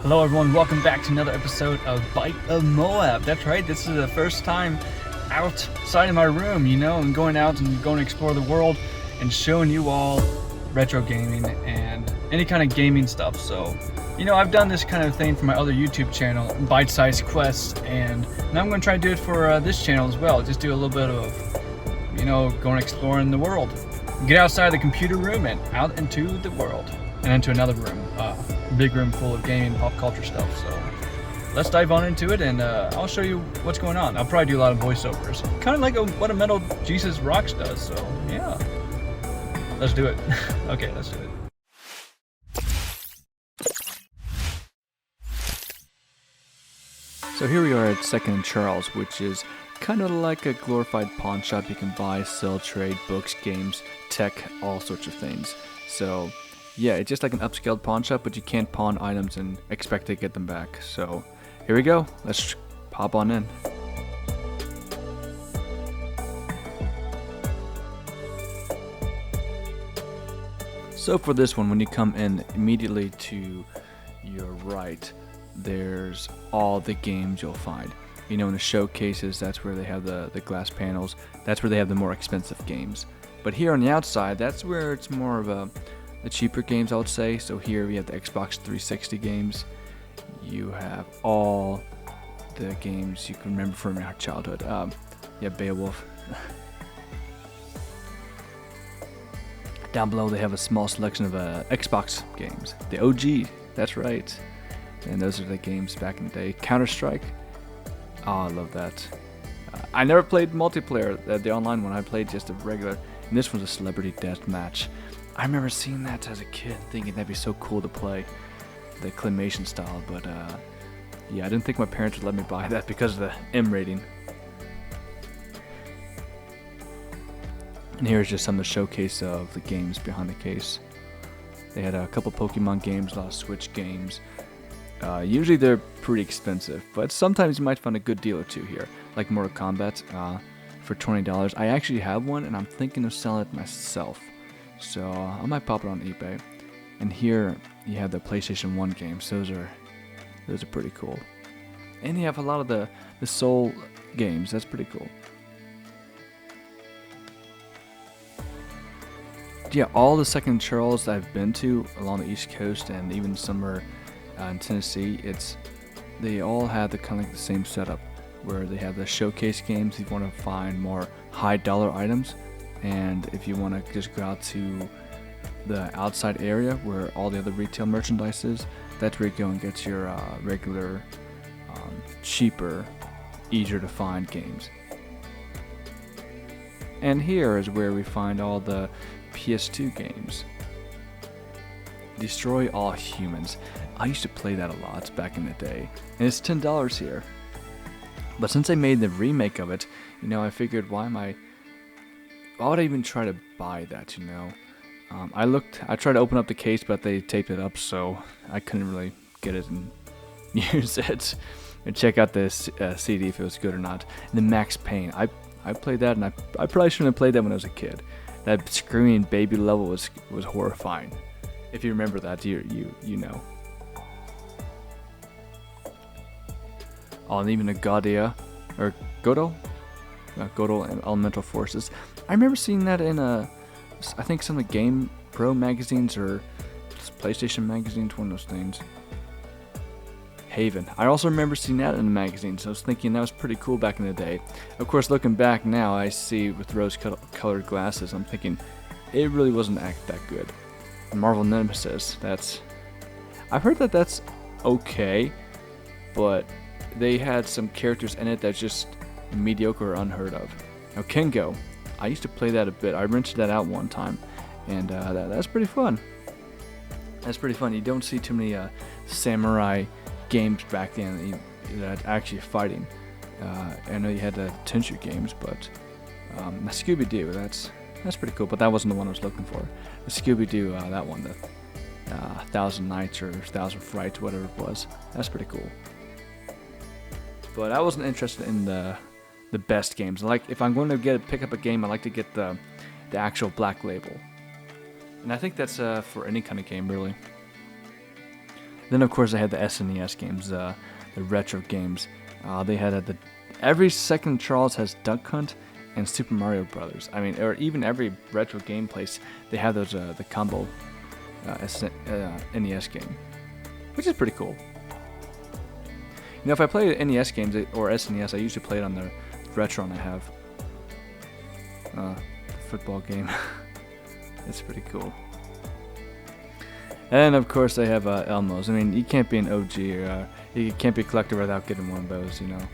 Hello everyone, welcome back to another episode of Bite of Moab. That's right, this is the first time outside of my room, and going out and going to explore the world and showing you all retro gaming and any kind of gaming stuff. So, I've done this kind of thing for my other YouTube channel, Bite Size Quests, and now I'm going to try to do it for this channel as well. Just do a little bit of, going exploring the world. Get outside the computer room and out into the world. And into another room, big room full of gaming, pop culture stuff. So let's dive on into it, and I'll show you what's going on. I'll probably do a lot of voiceovers, kind of like what a Metal Jesus Rocks does. So yeah, let's do it. Okay, let's do it. So here we are at 2nd and Charles, which is kind of like a glorified pawn shop. You can buy, sell, trade, books, games, tech, all sorts of things. So yeah, it's just like an upscaled pawn shop, but you can't pawn items and expect to get them back. So here we go. Let's pop on in. So for this one, when you come in immediately to your right, there's all the games you'll find. In the showcases, that's where they have the glass panels. That's where they have the more expensive games. But here on the outside, that's where it's more of the cheaper games, I would say. So here we have the Xbox 360 games. You have all the games you can remember from your childhood. Yeah, Beowulf. Down below they have a small selection of Xbox games. The OG, that's right. And those are the games back in the day. Counter-Strike. Oh, I love that. I never played multiplayer, the online one. I played just a regular. And this was a celebrity death match. I remember seeing that as a kid, thinking that'd be so cool to play, the claymation style, but yeah, I didn't think my parents would let me buy that because of the M rating. And here's just some of the showcase of the games behind the case. They had a couple Pokemon games, a lot of Switch games. Usually they're pretty expensive, but sometimes you might find a good deal or two here, like Mortal Kombat for $20. I actually have one, and I'm thinking of selling it myself. So I might pop it on eBay. And here you have the PlayStation 1 games. Those are pretty cool. And you have a lot of the Soul games. That's pretty cool. Yeah, all the 2nd Charles I've been to along the East Coast and even somewhere in Tennessee, they all have the kind of like the same setup, where they have the showcase games if you want to find more high dollar items. And if you want to just go out to the outside area where all the other retail merchandise is, that's where you go and get your regular, cheaper, easier to find games. And here is where we find all the PS2 games. Destroy All Humans. I used to play that a lot back in the day, and it's $10 here. But since they made the remake of it, I figured why would I even try to buy that, I tried to open up the case, but they taped it up, so I couldn't really get it and use it and check out this CD if it was good or not. And then Max Payne, I played that, and I probably shouldn't have played that when I was a kid. That screaming baby level was horrifying. If you remember that, you know. Oh, and even a Godot Elemental Forces. I remember seeing that in I think some of the Game Pro magazines or PlayStation magazines, one of those things. Haven. I also remember seeing that in the magazine, so I was thinking that was pretty cool back in the day. Of course, looking back now, I see with rose-colored glasses, I'm thinking it really wasn't that good. Marvel Nemesis, I've heard that's okay, but they had some characters in it that's just mediocre or unheard of. Now, Kengo, I used to play that a bit. I rented that out one time, and that's pretty fun. That's pretty fun. You don't see too many samurai games back then that actually fighting. I know you had the Tenshu games, but Scooby-Doo, that's pretty cool. But that wasn't the one I was looking for. The Scooby-Doo, that one, the 1,000 Nights or 1,000 Frights, whatever it was. That's pretty cool. But I wasn't interested in the best games. Like, if I'm going to pick up a game, I like to get the actual black label. And I think that's for any kind of game, really. Then of course I had the SNES games, the retro games. They had every second Charles has Duck Hunt and Super Mario Brothers. I mean, or even every retro game place, they have those the combo NES game, which is pretty cool. You know, if I play NES games or SNES, I usually play it on the retro one I have. The football game. It's pretty cool. And of course they have Elmos. I mean, you can't be an OG or you can't be a collector without getting one of those, you know.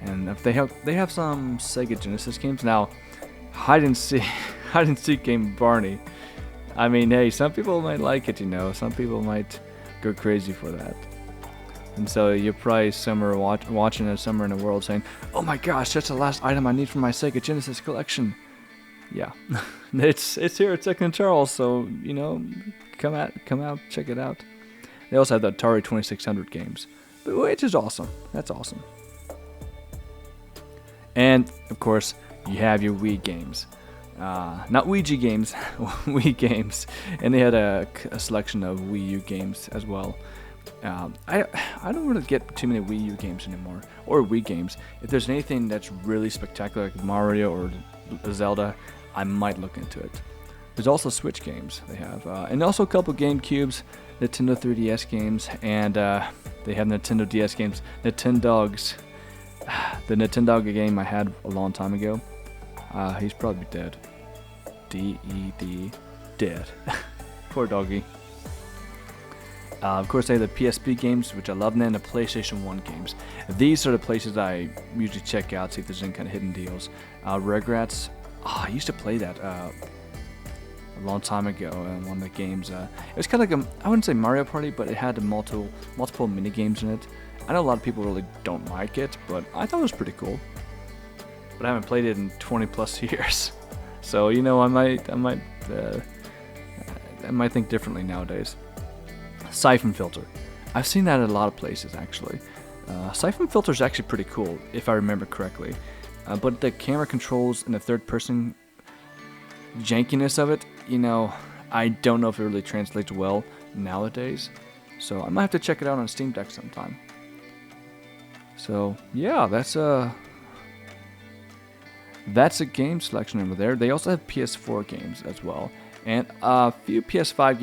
And if they have some Sega Genesis games now. Hide and seek game Barney. I mean, hey, some people might like it, you know. Some people might go crazy for that. And so you're probably somewhere watching it somewhere in the world saying, "Oh my gosh, that's the last item I need for my Sega Genesis collection." Yeah, it's here at Second Charles, so you know, come out, check it out. They also have the Atari 2600 games, which is awesome. That's awesome. And of course, you have your Wii games, not Ouija games, Wii games, and they had a selection of Wii U games as well. I don't really get too many Wii U games anymore, or Wii games. If there's anything that's really spectacular, like Mario or Zelda, I might look into it. There's also Switch games they have, and also a couple GameCubes, Nintendo 3DS games, and they have Nintendo DS games, Nintendogs. The Nintendo game I had a long time ago, he's probably dead. D-E-D, dead. Poor doggy. Of course, they have the PSP games, which I love, and then the PlayStation 1 games. These are the places I usually check out, see if there's any kind of hidden deals. Rugrats, I used to play that a long time ago in one of the games. It was kind of like I wouldn't say Mario Party, but it had multiple mini games in it. I know a lot of people really don't like it, but I thought it was pretty cool. But I haven't played it in 20 plus years, so you know I might think differently nowadays. Siphon filter. I've seen that at a lot of places actually. Siphon filter is actually pretty cool if I remember correctly, but the camera controls and the third person jankiness of it, you know, I don't know if it really translates well nowadays. So I might have to check it out on Steam Deck sometime. So yeah, that's a game selection over there. They also have PS4 games as well, and a few PS5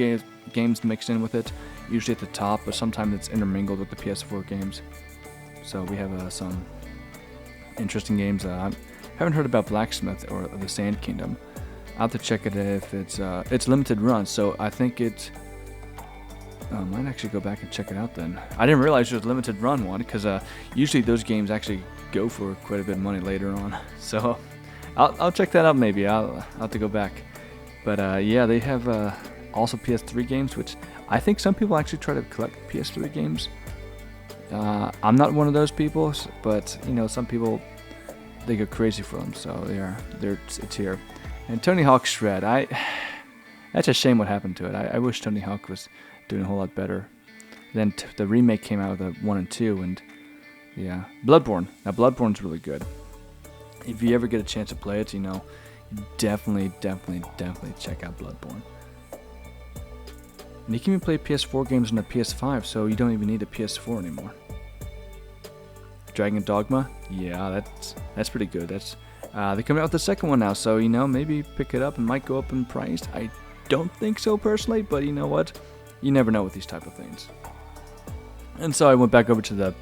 games mixed in with it, usually at the top, but sometimes it's intermingled with the PS4 games. So we have some interesting games. I haven't heard about Blacksmith or the Sand Kingdom. I'll have to check it if it's limited run, so I think it. I might actually go back and check it out then. I didn't realize it was a limited run one, because usually those games actually go for quite a bit of money later on. So I'll check that out maybe. I'll have to go back. But yeah, they have also PS3 games, which I think some people actually try to collect PS3 games. I'm not one of those people, but you know, some people, they go crazy for them. So it's here. And Tony Hawk Shred, that's a shame what happened to it. I wish Tony Hawk was doing a whole lot better. Then the remake came out with 1 and 2, and yeah, Bloodborne. Now Bloodborne's really good. If you ever get a chance to play it, you know, definitely check out Bloodborne. And you can even play PS4 games on the PS5, so you don't even need a PS4 anymore. Dragon Dogma, yeah, that's pretty good. They're coming out with the second one now, so you know, maybe pick it up. It might go up in price. I don't think so personally, but you know what? You never know with these type of things. And so I went back over to the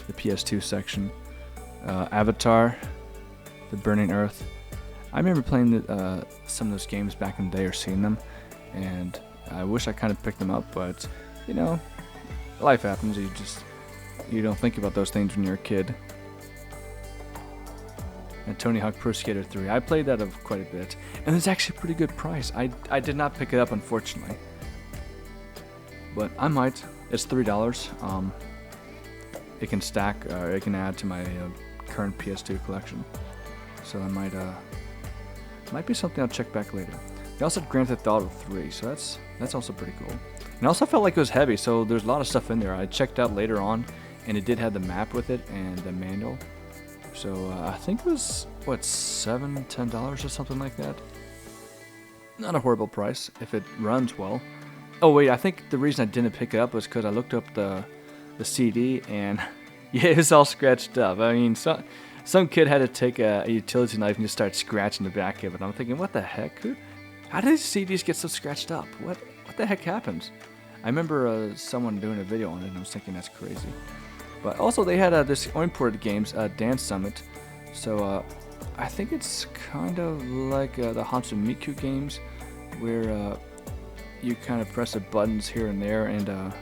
PS2 section. Avatar, The Burning Earth. I remember playing some of those games back in the day or seeing them, and I wish I kind of picked them up, but you know, life happens. You don't think about those things when you're a kid. And Tony Hawk Pro Skater 3. I played that quite a bit, and it's actually a pretty good price. I did not pick it up, unfortunately, but I might. It's $3. It can stack. It can add to my current PS2 collection, so I might be something I'll check back later. They also had Grand Theft Auto 3, so that's also pretty cool. And I also felt like it was heavy, so there's a lot of stuff in there. I checked out later on, and it did have the map with it and the manual. So I think it was, $7, $10 or something like that. Not a horrible price if it runs well. Oh wait, I think the reason I didn't pick it up was because I looked up the CD and yeah, it was all scratched up. I mean, some kid had to take a utility knife and just start scratching the back of it. I'm thinking, what the heck? How did these CDs get so scratched up? What the heck happens? I remember someone doing a video on it, and I was thinking that's crazy. But also, they had this imported games, Dance Summit. So I think it's kind of like the Hansel Miku games, where you kind of press the buttons here and there, and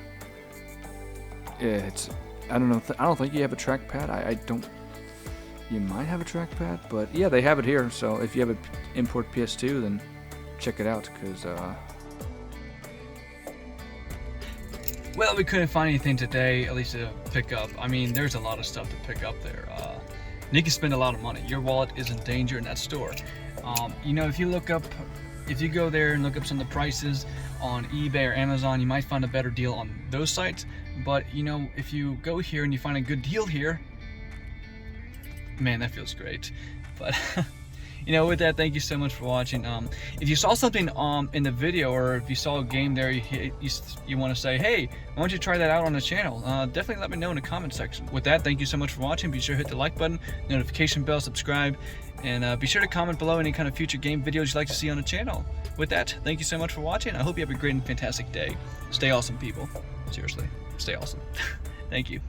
it's, I don't know. I don't think you have a trackpad. I don't. You might have a trackpad, but yeah, they have it here. So if you have an import PS2, then check it out, because well, we couldn't find anything today, at least to pick up. I mean, there's a lot of stuff to pick up there. You can spend a lot of money. Your wallet is in danger in that store. You know, if you go there and look up some of the prices on eBay or Amazon, you might find a better deal on those sites. But you know, if you go here and you find a good deal here, man, that feels great. But you know, with that, thank you so much for watching. If you saw something in the video, or if you saw a game there you want to say, hey, why don't you try that out on the channel, definitely let me know in the comment section. With that, thank you so much for watching. Be sure to hit the like button, notification bell, subscribe, and be sure to comment below any kind of future game videos you'd like to see on the channel. With that, thank you so much for watching. I hope you have a great and fantastic day. Stay awesome, people. Seriously, stay awesome. Thank you.